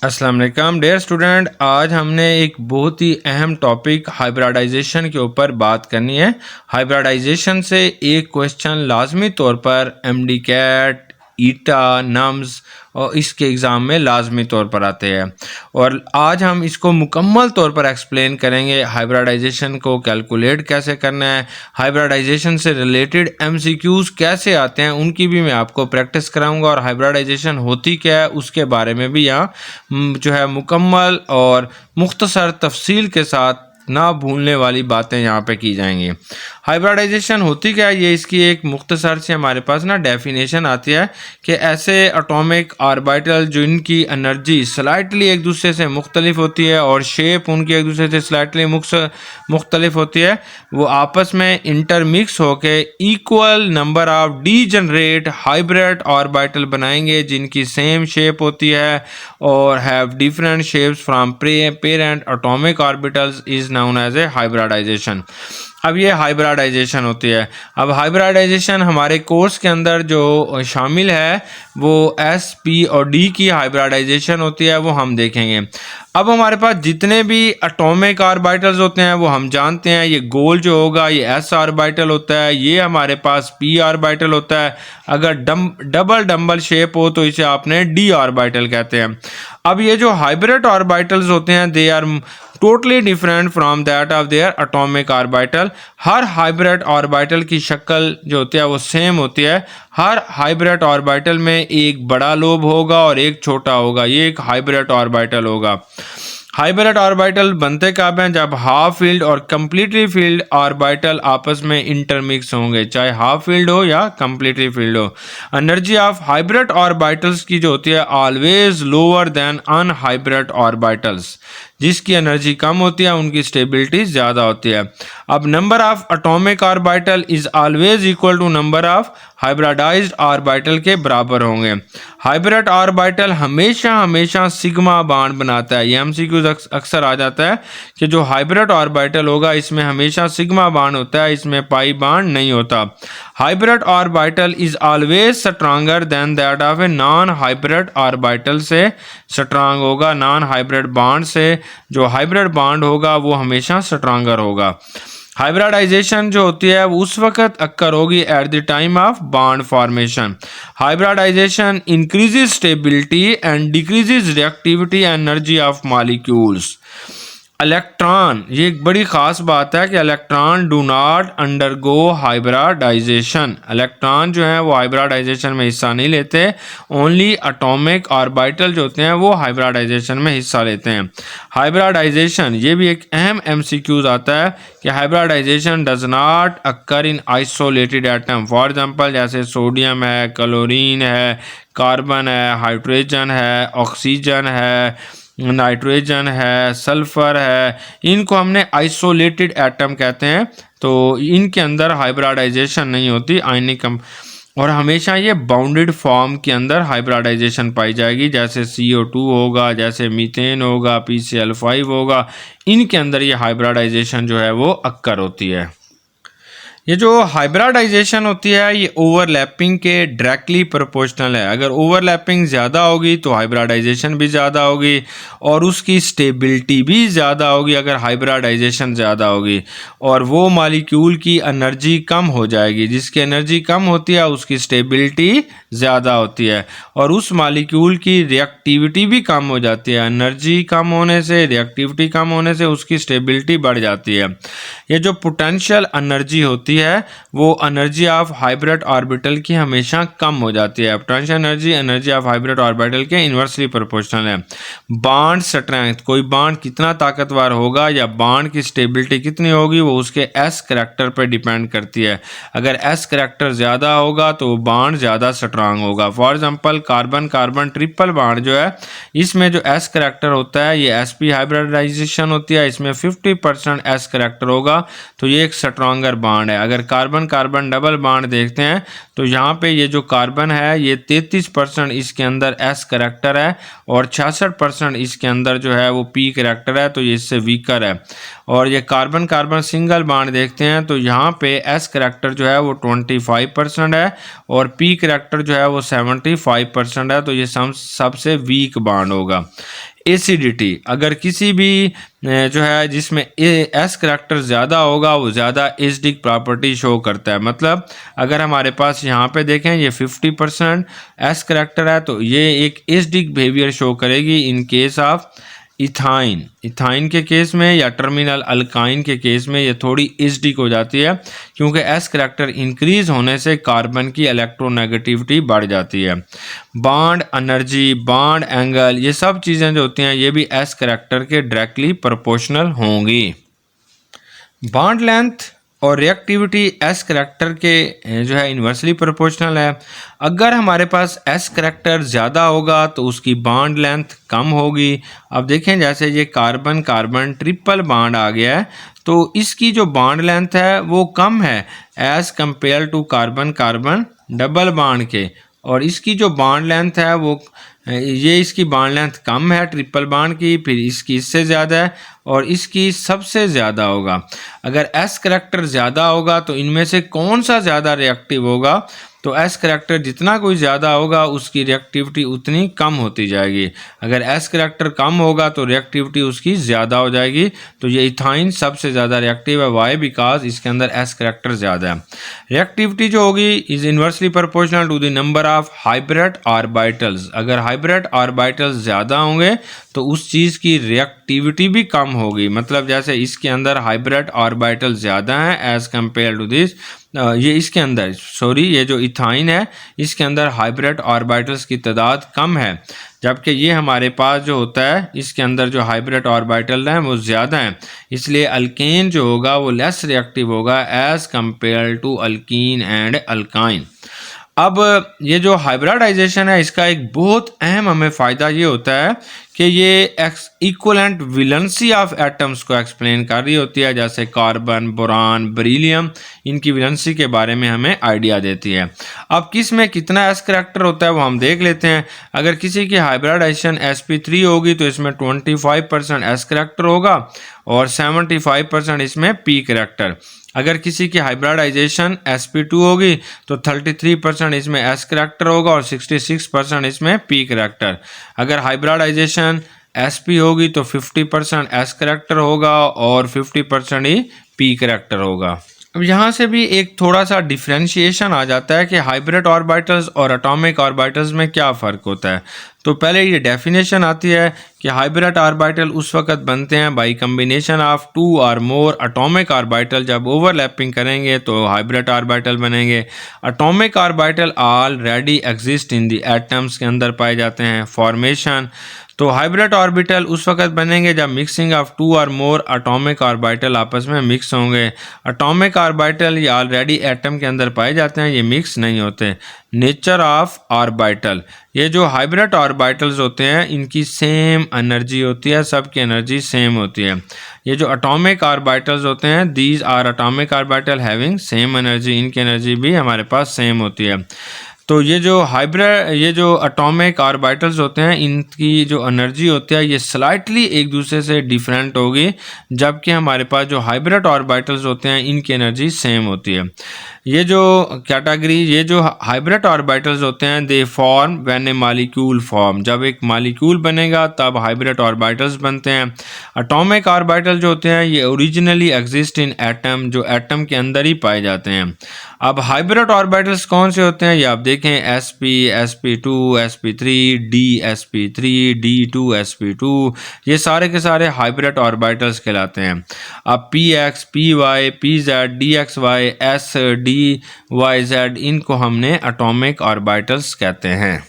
अस्सलाम वालेकुम dear student, आज हमने एक बहुत ही अहम टॉपिक हाइब्रिडाइजेशन के ऊपर बात करनी है। हाइब्रिडाइजेशन से एक क्वेश्चन लाजमी तौर पर एमडी कैट, ईटा, नम्स और इसके एग्ज़ाम में लाजमी तौर पर आते हैं और आज हम इसको मुकम्मल तौर पर एक्सप्लेन करेंगे। हाइब्रिडाइजेशन को कैलकुलेट कैसे करना है, हाइब्रिडाइजेशन से रिलेटेड एमसीक्यूज़ कैसे आते हैं उनकी भी मैं आपको प्रैक्टिस कराऊंगा और हाइब्रिडाइजेशन होती क्या है उसके बारे में भी यहाँ जो है मुकम्मल और मुख्तसर तफसील के साथ ना भूलने वाली बातें यहाँ पे की जाएंगी। हाइब्रिडाइजेशन होती क्या है, ये इसकी एक मुख्तसर से हमारे पास ना डेफिनेशन आती है कि ऐसे एटॉमिक ऑर्बिटल जिनकी एनर्जी स्लाइटली एक दूसरे से मुख्तलिफ होती है और शेप उनकी एक दूसरे से स्लाइटली मुख्तलिफ होती है, वो आपस में इंटरमिक्स होके equal number of degenerate hybrid orbital बनाएंगे जिनकी सेम शेप होती है और have different shapes from parent atomic orbitals is known as a hybridisation. अब ये हाइब्रिडाइजेशन होती है। अब हाइब्रिडाइजेशन हमारे कोर्स के अंदर जो शामिल है वो एस, पी और डी की हाइब्रिडाइजेशन होती है, वो हम देखेंगे। अब हमारे पास जितने भी एटॉमिक ऑर्बिटल्स होते हैं वो हम जानते हैं, ये गोल जो होगा ये एस ऑर्बिटल होता है, ये हमारे पास पी ऑर्बिटल होता है। अगर डबल शेप हो तो इसे आपने डी ऑर्बिटल कहते हैं। अब ये जो हाइब्रिड ऑर्बिटल्स होते हैं they are totally different from that of their atomic orbital. हर हाइब्रिड ऑर्बिटल की शक्ल जो होती है वो सेम होती है। हर हाइब्रिड ऑर्बिटल में एक बड़ा लोब होगा और एक छोटा होगा, ये एक हाइब्रिड ऑर्बिटल होगा। हाइब्रिड ऑर्बिटल बनते कब हैं? जब हाफ फील्ड और कंप्लीटली फील्ड ऑर्बिटल आपस में इंटरमिक्स होंगे, चाहे हाफ फील्ड हो या कंप्लीटली फील्ड हो। एनर्जी ऑफ हाइब्रिड ऑर्बिटल्स की जो होती है always lower than unhybrid orbitals, जिसकी एनर्जी कम होती है उनकी स्टेबिलिटी ज़्यादा होती है। अब number of atomic orbital is always equal to number of hybridised orbital के बराबर होंगे। हाइब्रिड ऑर्बिटल हमेशा सिग्मा बॉन्ड बनाता है। ये एमसीक्यूज अक्सर आ जाता है कि जो हाइब्रिड ऑर्बिटल होगा इसमें हमेशा सिग्मा बॉन्ड होता है, इसमें पाई बॉन्ड नहीं होता। Hybrid orbital is always stronger then that of a non hybrid orbital से स्ट्रांग होगा। नॉन हाइब्रिड बॉन्ड से जो हाइब्रिड बॉन्ड होगा वो हमेशा स्ट्रांगर होगा। हाइब्रिडाइजेशन जो होती है वो उस वक्त अक्कर होगी at the time of bond formation. Hybridisation increases stability and decreases reactivity energy of molecules. Electron, ये एक बड़ी ख़ास बात है कि electron do not undergo hybridisation. Electron जो है वो हाइब्रिडाइजेशन में हिस्सा नहीं लेते, ओनली एटॉमिक ऑर्बिटल जो होते हैं वो हाइब्रिडाइजेशन में हिस्सा लेते हैं। हाइब्रिडाइजेशन, ये भी एक अहम एमसीक्यूज आता है कि hybridisation does not occur in isolated atom. For example जैसे सोडियम है, क्लोरीन है, कार्बन है, हाइड्रोजन है, ऑक्सीजन है, नाइट्रोजन है, सल्फर है, इनको हमने आइसोलेटेड एटम कहते हैं, तो इनके अंदर हाइब्रिडाइजेशन नहीं होती आयनिक और हमेशा ये बाउंडेड फॉर्म के अंदर हाइब्रिडाइजेशन पाई जाएगी। जैसे CO2 होगा, जैसे मीथेन होगा, PCl5 होगा, इनके अंदर ये हाइब्रिडाइजेशन जो है वो अक्कर होती है। ये जो हाइब्रिडाइजेशन होती है ये ओवरलैपिंग के डायरेक्टली प्रोपोर्शनल है। अगर ओवरलैपिंग ज़्यादा होगी तो हाइब्रिडाइजेशन भी ज़्यादा होगी और उसकी स्टेबिलिटी भी ज़्यादा होगी अगर हाइब्रिडाइजेशन ज़्यादा होगी, और वो मॉलिक्यूल की एनर्जी कम हो जाएगी। जिसकी एनर्जी कम होती है उसकी स्टेबिलिटी ज़्यादा होती है और उस मॉलिक्यूल की रिएक्टिविटी भी कम हो जाती है। एनर्जी कम होने से, रिएक्टिविटी कम होने से उसकी स्टेबिलिटी बढ़ जाती है। ये जो पोटेंशियल एनर्जी होती है वो एनर्जी ऑफ हाइब्रिड ऑर्बिटल की हमेशा कम हो जाती है। Potential energy of hybrid orbital के इन्वर्सली प्रोपोर्शनल है। बॉन्ड स्ट्रेंथ, कोई बॉन्ड कितना ताकतवर होगा या बॉन्ड की स्टेबिलिटी कितनी होगी वो उसके एस करैक्टर पर डिपेंड करती है। अगर एस करैक्टर ज़्यादा होगा तो बॉन्ड ज़्यादा स्ट्रांग होगा। For example carbon carbon triple bond जो है इसमें जो एस करैक्टर होता है ये sp हाइब्रिडाइजेशन होती है, इसमें 50% एस करैक्टर होगा तो ये एक स्ट्रांगर बॉन्ड है। अगर कार्बन कार्बन डबल बॉन्ड देखते हैं तो यहाँ पे ये जो कार्बन है ये 33% इसके अंदर एस करैक्टर है और 66% इसके अंदर जो है वो पी करैक्टर है, तो ये इससे वीकर है। और ये कार्बन कार्बन सिंगल बॉन्ड देखते हैं तो यहाँ पे एस करैक्टर जो है वो 25% है और पी करैक्टर जो है वो 75% है, तो ये सबसे वीक बॉन्ड होगा। एसिडिटी, अगर किसी भी जो है जिसमें एस करैक्टर ज़्यादा होगा वो ज़्यादा एसिडिक प्रॉपर्टी शो करता है। मतलब अगर हमारे पास यहाँ पे देखें ये 50% एस करैक्टर है तो ये एक एसिडिक बिहेवियर शो करेगी इन केस ऑफ इथाइन के केस में, या टर्मिनल अल्काइन के केस में ये थोड़ी एसिडिक हो जाती है क्योंकि एस करैक्टर इंक्रीज होने से कार्बन की इलेक्ट्रोनेगेटिविटी बढ़ जाती है। बॉन्ड एनर्जी, बॉन्ड एंगल, ये सब चीज़ें जो होती हैं ये भी एस करैक्टर के डायरेक्टली प्रोपोर्शनल होंगी। बॉन्ड लेंथ और रिएक्टिविटी एस करैक्टर के जो है इन्वर्सली प्रोपोर्शनल है। अगर हमारे पास एस करैक्टर ज़्यादा होगा तो उसकी बॉन्ड लेंथ कम होगी। अब देखें जैसे ये कार्बन कार्बन ट्रिपल बॉन्ड आ गया है तो इसकी जो बॉन्ड लेंथ है वो कम है as compare to carbon carbon double bond के, और इसकी जो बॉन्ड लेंथ है वो ये इसकी बॉन्ड लेंथ कम है ट्रिपल बॉन्ड की, फिर इसकी इससे ज़्यादा है और इसकी सबसे ज़्यादा होगा। अगर एस करैक्टर ज़्यादा होगा तो इनमें से कौन सा ज़्यादा रिएक्टिव होगा, तो एस करैक्टर जितना कोई ज़्यादा होगा उसकी रिएक्टिविटी उतनी कम होती जाएगी। अगर एस करैक्टर कम होगा तो रिएक्टिविटी उसकी ज़्यादा हो जाएगी। तो ये इथाइन सबसे ज़्यादा रिएक्टिव है, वाई बिकॉज इसके अंदर एस करैक्टर ज़्यादा है। रिएक्टिविटी जो होगी is inversely proportional to the number of hybrid orbitals. अगर हाइब्रिड ऑर्बिटल्स ज़्यादा होंगे तो उस चीज़ की रिएक्टिविटी भी कम होगी। मतलब जैसे इसके अंदर हाइब्रिड ऑर्बिटल ज़्यादा हैं एज़ कंपेयर टू दिस, ये इसके अंदर ये जो इथाइन है इसके अंदर हाइब्रिड ऑर्बिटल्स की तादाद कम है, जबकि ये हमारे पास जो होता है इसके अंदर जो हाइब्रिड ऑर्बिटल हैं वो ज़्यादा हैं, इसलिए अल्केन जो होगा वो लेस रिएक्टिव होगा as compare to alkene and alkyne. अब ये जो हाइब्रिडाइजेशन है इसका एक बहुत अहम हमें फ़ायदा ये होता है कि ये इक्वलेंट वैलेंसी ऑफ एटम्स को एक्सप्लेन कर रही होती है, जैसे कार्बन, बोरान, बेरिलियम, इनकी वैलेंसी के बारे में हमें आइडिया देती है। अब किस में कितना एस करैक्टर होता है वो हम देख लेते हैं। अगर किसी की हाइब्रिडाइजेशन sp3 होगी तो इसमें 25% एस करैक्टर होगा और 75% इसमें पी करैक्टर। अगर किसी की हाइब्रिडाइजेशन sp2 होगी तो 33% इसमें एस करैक्टर होगा और 66% इसमें पी करैक्टर। अगर हाइब्रिडाइजेशन sp होगी तो 50% एस करैक्टर होगा और 50% ही पी करैक्टर होगा। अब यहाँ से भी एक थोड़ा सा डिफ्रेंशिएशन आ जाता है कि हाइब्रिड ऑर्बिटल्स और एटॉमिक ऑर्बिटल्स में क्या फ़र्क होता है। तो पहले ये डेफिनेशन आती है कि हाइब्रिड ऑर्बिटल उस वक्त बनते हैं बाई कम्बिनेशन ऑफ 2 और मोर एटॉमिक ऑर्बिटल। जब ओवरलैपिंग करेंगे तो हाइब्रिड ऑर्बिटल बनेंगे। Atomic orbital already exist in the atoms के अंदर पाए जाते हैं फॉर्मेशन। तो हाइब्रिड ऑर्बिटल उस वक्त बनेंगे जब मिक्सिंग ऑफ 2 और मोर एटॉमिक ऑर्बिटल आपस में मिक्स होंगे। एटॉमिक ऑर्बिटल ये ऑलरेडी एटम के अंदर पाए जाते हैं, ये मिक्स नहीं होते। नेचर ऑफ ऑर्बिटल, ये जो हाइब्रिड ऑर्बिटल्स होते हैं इनकी सेम एनर्जी होती है, सबकी एनर्जी सेम होती है। ये जो एटॉमिक ऑर्बिटल्स होते हैं these are atomic orbital having same energy, इनकी एनर्जी भी हमारे पास सेम होती है। तो ये जो एटॉमिक ऑर्बिटल्स होते हैं इनकी जो एनर्जी होती है ये स्लाइटली एक दूसरे से डिफरेंट होगी, जबकि हमारे पास जो हाइब्रिड ऑर्बिटल्स होते हैं इनकी एनर्जी सेम होती है। ये जो हाइब्रिड ऑर्बिटल्स होते हैं they form when A molecule form, जब एक मॉलिक्यूल बनेगा तब हाइब्रिड ऑर्बिटल्स बनते हैं। एटॉमिक ऑर्बिटल जो होते हैं ये ओरिजिनली एग्जिस्ट इन एटम, जो एटम के अंदर ही पाए जाते हैं। अब हाइब्रिड ऑर्बिटल्स कौन से होते हैं ये आप देखें, sp, sp2, sp3, dsp3, d2, sp2, ये सारे के सारे हाइब्रिड ऑर्बिटल्स कहलाते हैं। अब px, py, pz, dxy, s, dyz इनको हमने एटॉमिक ऑर्बिटल्स कहते हैं।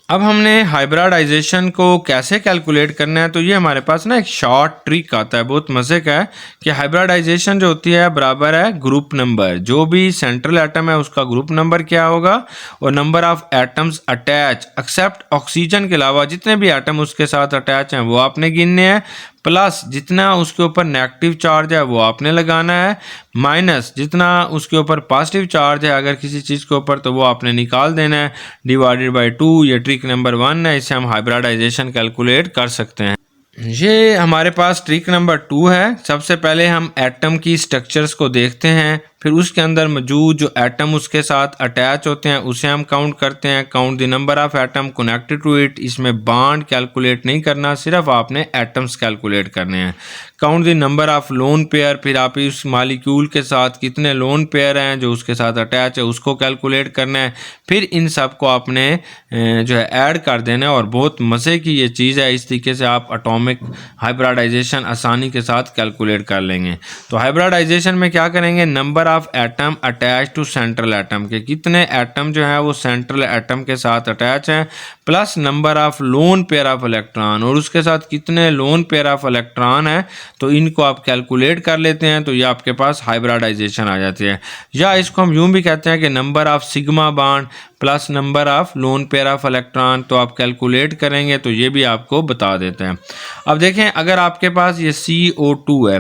अब हमने हाइब्रिडाइजेशन को कैसे कैलकुलेट करना है, तो ये हमारे पास ना एक शॉर्ट ट्रिक आता है, बहुत मज़े का है कि हाइब्रिडाइजेशन जो होती है बराबर है ग्रुप नंबर, जो भी सेंट्रल एटम है उसका ग्रुप नंबर क्या होगा और number of atoms attach except oxygen के अलावा जितने भी एटम उसके साथ अटैच हैं वो आपने गिनने हैं, प्लस जितना उसके ऊपर नेगेटिव चार्ज है वो आपने लगाना है, माइनस जितना उसके ऊपर पॉजिटिव चार्ज है अगर किसी चीज़ के ऊपर तो वो आपने निकाल देना है, डिवाइडेड बाय 2। ये ट्रिक नंबर 1 है, इससे हम हाइब्रिडाइजेशन कैलकुलेट कर सकते हैं। ये हमारे पास ट्रिक नंबर 2 है। सबसे पहले हम एटम की स्ट्रक्चर्स को देखते हैं, फिर उसके अंदर मौजूद जो एटम उसके साथ अटैच होते हैं उसे हम काउंट करते हैं। Count the number of atom connected to it. इसमें बॉन्ड कैलकुलेट नहीं करना, सिर्फ आपने एटम्स कैलकुलेट करने हैं। Count the number of lone pair, फिर आप इस मालिक्यूल के साथ कितने लोन पेयर हैं जो उसके साथ अटैच है उसको कैलकुलेट करना है। फिर इन सब को आपने जो है ऐड कर देना है और बहुत मज़े की ये चीज़ है। इस तरीके से आप एटॉमिक हाइब्रिडाइजेशन आसानी के साथ कैलकुलेट कर लेंगे। तो हाइब्रिडाइजेशन में क्या करेंगे, number of atom attach to central atom के, कितने एटम जो है वो सेंट्रल एटम के साथ अटैच हैं, plus number of lone pair of electron, और उसके साथ कितने लोन पेयर ऑफ इलेक्ट्रॉन है, तो इनको आप कैलकुलेट कर लेते हैं तो ये आपके पास हाइब्रिडाइजेशन आ जाती है। या इसको हम यूं भी कहते हैं कि number of sigma bond plus number of lone pair of electron, तो आप कैलकुलेट करेंगे तो ये भी आपको बता देते हैं। अब देखें, अगर आपके पास ये CO2 है,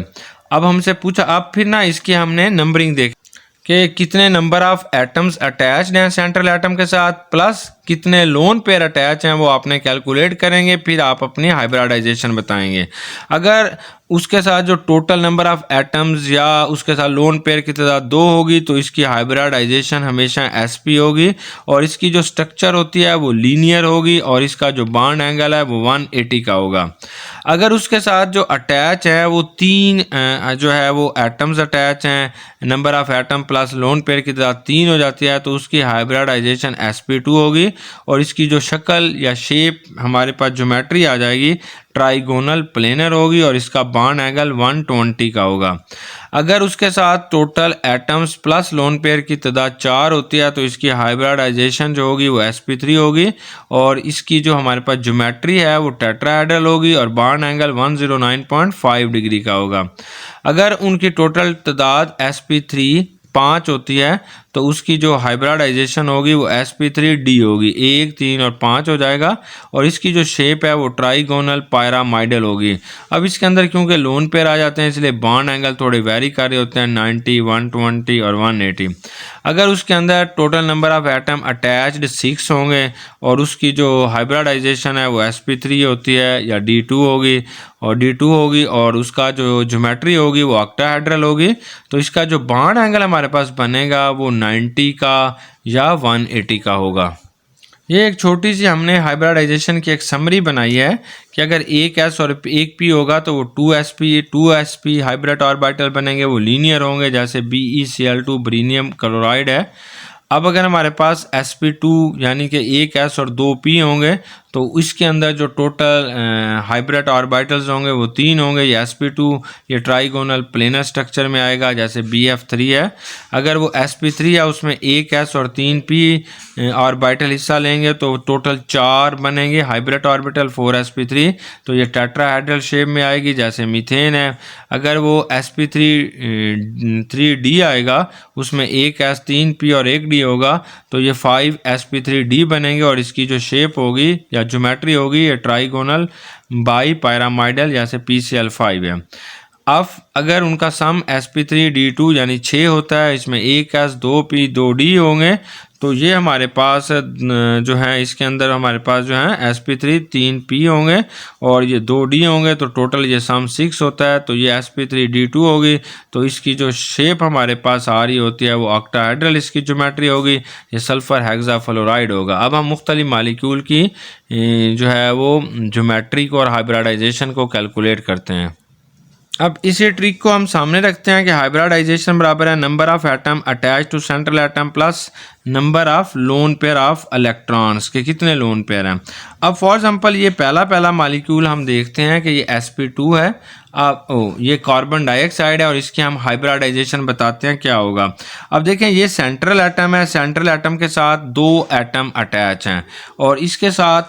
अब हमसे पूछा, अब फिर ना इसकी हमने नंबरिंग देख कि कितने नंबर ऑफ एटम्स अटैच्ड हैं सेंट्रल एटम के साथ, प्लस कितने लोन पेयर अटैच हैं वो आपने कैलकुलेट करेंगे। फिर आप अपनी हाइब्रिडाइजेशन बताएंगे। अगर उसके साथ जो टोटल नंबर ऑफ एटम्स या उसके साथ लोन पेयर की तादाद 2 होगी तो इसकी हाइब्रिडाइजेशन हमेशा sp होगी, और इसकी जो स्ट्रक्चर होती है वो लीनियर होगी, और इसका जो बॉन्ड एंगल है वो 180 का होगा। अगर उसके साथ जो अटैच है वो 3 जो है वो एटम्स अटैच हैं, number of atom plus lone pair की तादाद 3 हो जाती है, तो उसकी हाइब्रिडाइजेशन sp2 होगी, और इसकी जो शक्ल या शेप हमारे पास ज्योमेट्री आ जाएगी ट्राइगोनल प्लेनर होगी, और इसका बॉन्ड एंगल 120 का होगा। अगर उसके साथ total atoms plus lone pair की तादाद 4 होती है तो इसकी हाइब्रिडाइजेशन जो होगी वो sp3 होगी, और इसकी जो हमारे पास ज्योमेट्री है वो टेट्राहेड्रल होगी, और बॉन्ड एंगल 109.5 डिग्री का होगा। अगर उनकी टोटल तादाद sp3 5 होती है तो उसकी जो हाइब्रिडाइजेशन होगी वो sp3d होगी, 1, 3 और 5 हो जाएगा, और इसकी जो शेप है वो ट्राइगोनल पायरामाइडल होगी। अब इसके अंदर क्योंकि लोन पेयर आ जाते हैं इसलिए बॉन्ड एंगल थोड़े वेरी कर रहे होते हैं, 90, 120 और 180। अगर उसके अंदर total number of atom attached 6 होंगे और उसकी जो हाइब्रिडाइजेशन है वो sp3 होती है या d2 होगी, और उसका जो ज्योमेट्री होगी वो ऑक्टाहेड्रल होगी, तो इसका जो बॉन्ड एंगल हमारे पास बनेगा वो 90 का या 180 का होगा। ये एक छोटी सी हमने हाइब्रिडाइजेशन की एक समरी बनाई है कि अगर एक S और एक P होगा तो वो 2sp हाइब्रिड ऑर्बिटल बनेंगे, वो लीनियर होंगे, जैसे BeCl2 बेरिलियम क्लोराइड है। अब अगर हमारे पास sp2 यानी कि एक S और 2 P होंगे तो इसके अंदर जो टोटल हाइब्रिड ऑर्बिटल्स होंगे वो 3 होंगे। ये sp2 ये ट्राइगोनल प्लेनर स्ट्रक्चर में आएगा, जैसे BF3 है। अगर वो sp3 है उसमें एक S और 3 P ऑर्बिटल हिस्सा लेंगे तो टोटल 4 बनेंगे हाइब्रिड ऑर्बिटल 4sp3, तो ये टेट्राहेड्रल शेप में आएगी जैसे मीथेन है। अगर वो sp3d आएगा उसमें एक S 3 P और एक D होगा तो ये 5sp3d बनेंगे, और इसकी जो शेप होगी या ज्योमेट्री होगी ये ट्राइगोनल बाई पायरामाइडल जैसे PCl5 है। अब अगर उनका सम sp3d2 यानी 6 होता है, इसमें एक S 2 P 2 D होंगे, तो ये हमारे पास जो है इसके अंदर हमारे पास जो है sp3 3 P होंगे और ये 2 D होंगे, तो टोटल ये सम 6 होता है, तो ये sp3d2 होगी। तो इसकी जो शेप हमारे पास आ रही होती है वो ऑक्टाहेड्रल इसकी ज्योमेट्री होगी, ये सल्फर हेक्साफ्लोराइड होगा। अब हम मुख्तलिफ मालिक्यूल की जो है वो ज्योमेट्री को और हाइब्रिडाइजेशन को कैलकुलेट करते हैं। अब इसी ट्रिक को हम सामने रखते हैं कि हाइब्रिडाइजेशन बराबर है number of atom attach to central atom plus number of lone pair of electrons के कितने लोन पेयर हैं। अब फॉर एग्जांपल ये पहला मालिक्यूल हम देखते हैं कि ये sp2 है, ये कार्बन डाइऑक्साइड है, और इसके हम हाइब्रिडाइजेशन बताते हैं क्या होगा। अब देखें ये सेंट्रल एटम है, सेंट्रल एटम के साथ 2 एटम अटैच हैं, और इसके साथ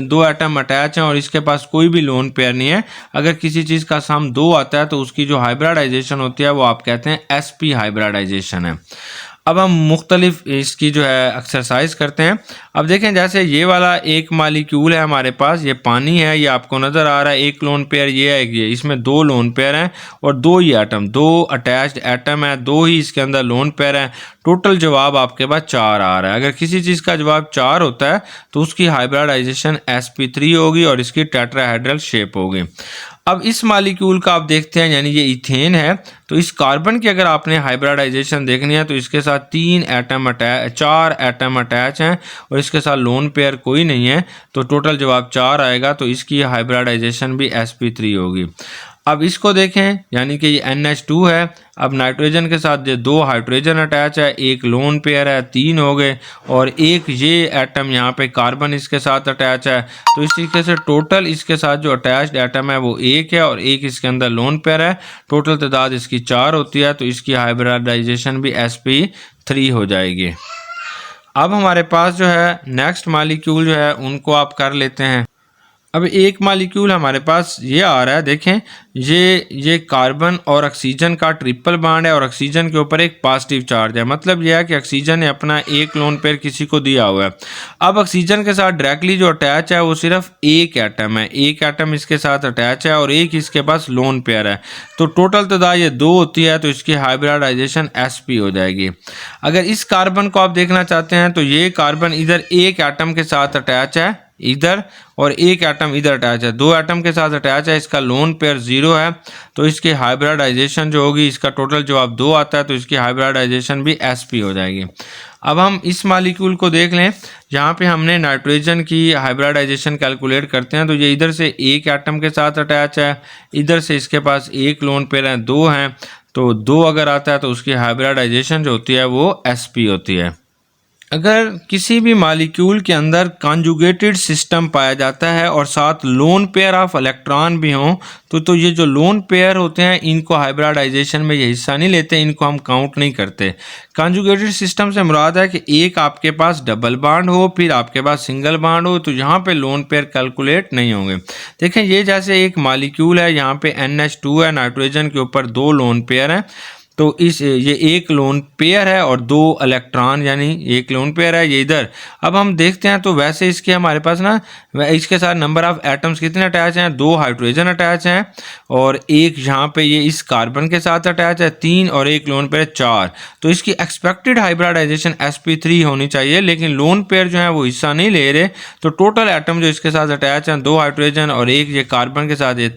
2 एटम अटैच हैं और इसके पास कोई भी लोन पेयर नहीं है। अगर किसी चीज़ का सम 2 आता है तो उसकी जो हाइब्रिडाइजेशन होती है वो आप कहते हैं sp हाइब्रिडाइजेशन है। अब हम मुख्तलिफ इसकी जो है एक्सरसाइज करते हैं। अब देखें जैसे ये वाला एक मालिक्यूल है हमारे पास, ये पानी है, ये आपको नज़र आ रहा है, एक लोन पेयर ये है, ये इसमें 2 लोन पेयर हैं और 2 ही एटम, 2 अटैच्ड एटम है, 2 ही इसके अंदर लोन पेयर हैं। टोटल जवाब आपके पास 4 आ रहा है। अगर किसी चीज़ का जवाब 4 होता है तो उसकी हाइब्रिडाइजेशन sp3 होगी और इसकी टेट्राहेड्रल शेप होगी। अब इस मालिक्यूल का आप देखते हैं, यानी ये इथेन है, तो इस कार्बन की अगर आपने हाइब्रिडाइजेशन देखनी है तो इसके साथ 4 एटम अटैच हैं और इसके साथ लोन पेयर कोई नहीं है, तो टोटल जवाब 4 आएगा। तो इसकी हाइब्रिडाइजेशन भी sp3 होगी। अब इसको देखें, यानी कि ये NH2 है। अब नाइट्रोजन के साथ ये 2 हाइड्रोजन अटैच है, एक लोन पेयर है, 3 हो गए, और एक ये एटम यहाँ पे कार्बन इसके साथ अटैच है। तो इस तरीके से टोटल इसके साथ जो अटैच्ड एटम है वो 1 है और एक इसके अंदर लोन पेयर है। टोटल तादाद इसकी 4 होती है, तो इसकी हाइब्रिडाइजेशन भी sp3 हो जाएगी। अब हमारे पास जो है नेक्स्ट मालिक्यूल जो है उनको आप कर लेते हैं। अब एक मालिक्यूल हमारे पास ये आ रहा है, देखें ये कार्बन और ऑक्सीजन का ट्रिपल बॉन्ड है और ऑक्सीजन के ऊपर एक पॉजिटिव चार्ज है। मतलब यह है कि ऑक्सीजन ने अपना एक लोन पेयर किसी को दिया हुआ है। अब ऑक्सीजन के साथ डायरेक्टली जो अटैच है वो सिर्फ एक एटम है, एक एटम इसके साथ अटैच है और एक इसके पास लोन पेयर है। तो टोटल तादाद ये 2 होती है, तो इसकी हाइब्रिडाइजेशन sp हो जाएगी। अगर इस कार्बन को आप देखना चाहते हैं तो ये कार्बन इधर एक एटम के साथ अटैच है इधर और एक एटम इधर अटैच है, 2 एटम के साथ अटैच है, इसका लोन पेयर 0 है। तो इसकी हाइब्रिडाइजेशन जो होगी, इसका टोटल जवाब 2 आता है, तो इसकी हाइब्रिडाइजेशन भी sp हो जाएगी। अब हम इस मालिक्यूल को देख लें, जहाँ पे हमने नाइट्रोजन की हाइब्रिडाइजेशन कैलकुलेट करते हैं, तो ये इधर से एक एटम के साथ अटैच है, इधर से इसके पास एक लोन पेयर है, 2 हैं, तो 2 अगर आता है तो उसकी हाइब्रिडाइजेशन जो होती है वो sp होती है। अगर किसी भी मालिक्यूल के अंदर कॉन्जुगेटेड सिस्टम पाया जाता है और साथ लोन पेयर ऑफ इलेक्ट्रॉन भी हों, तो ये जो लोन पेयर होते हैं इनको हाइब्रिडाइजेशन में ये हिस्सा नहीं लेते, इनको हम काउंट नहीं करते। कॉन्जुगेटेड सिस्टम से मुराद है कि एक आपके पास डबल बॉन्ड हो, फिर आपके पास सिंगल बॉन्ड हो, तो यहाँ पे लोन पेयर कैलकुलेट नहीं होंगे। देखें ये जैसे एक मालिक्यूल है, यहाँ पे NH2 है, नाइट्रोजन के ऊपर 2 लोन पेयर हैं, तो ये एक लोन पेयर है और 2 इलेक्ट्रॉन, यानी एक लोन पेयर है ये इधर। अब हम देखते हैं तो वैसे इसके हमारे पास ना इसके साथ नंबर ऑफ एटम्स कितने अटैच हैं, 2 हाइड्रोजन अटैच हैं और एक यहाँ पे ये इस कार्बन के साथ अटैच है 3 और एक लोन पेयर 4। तो इसकी एक्सपेक्टेड हाइब्रिडाइजेशन sp3 होनी चाहिए, लेकिन लोन पेयर जो है वो हिस्सा नहीं ले रहे। तो टोटल एटम जो इसके साथ अटैच हैं 2 हाइड्रोजन और एक ये कार्बन के साथ ये